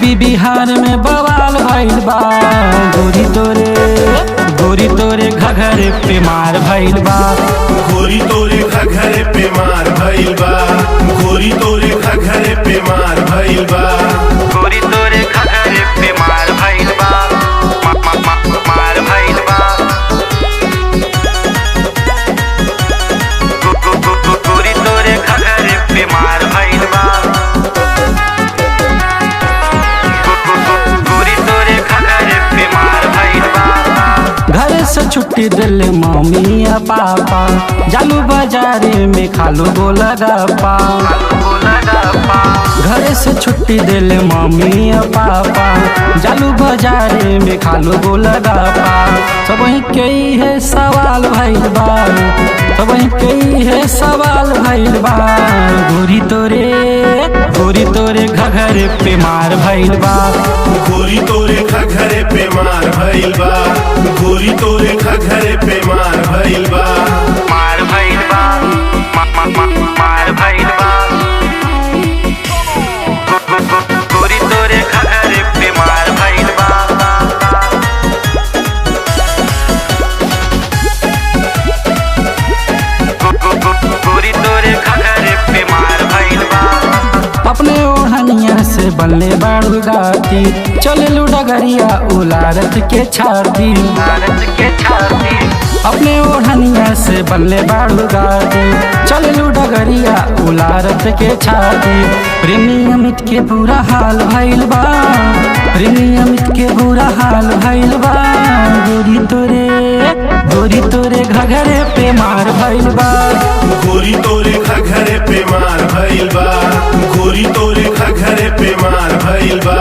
UP Bihar में बवाल भइल बा। गोरी तोरे घघरे पे मार भइल बा। गोरी तोरे घघरे पे मार भइल बा। गोरी तोरे घघरे पे मार भइल बा। गोरी तोरे घघरे पे मार भइल बा। मार भइल बा। गोरी तोरे घघरे पे मार भइल बा। गोरी तोरे घघरे पे मार भइल बा। घर से छुट्टी दिले मम्मी या पापा, जालू बाजारे में खालो गोलगप्पा। घर से छुट्टी दिले मम्मी या पापा, जालू बाजारे में खालो गोलगप्पा। सब के है सवाल भइल बा। सब के है सवाल भइल बा। गोरी तोरे घघरे पे मार भइल बा। गोरी तोरे घघरे पे मार भइल बा। गोरी तोरे घघरे पे मार भइल बा। मार भइल बा। मार भइल बा। गोरी तोरे घघरे पे मार भइल बा। गोरी तोरे घघरे पे मार भइल बा। अपने ओढ़निया से बनले बाड़ू गाती, चले डगरिया उलारत के छाती। अपने ओढ़निया से बनले बाड़ू गाती, चले डगरिया उलारत के छाती। प्रेमी अमित के बुरा हाल भइल बा। प्रेमी अमित के बुरा हाल भइल बा। गोरी तोरे घघरे पे मार भइल बा। गोरी तोरे घघरे पे मार भइल बा। गोरी तोरे घघरे पे मार भइल बा।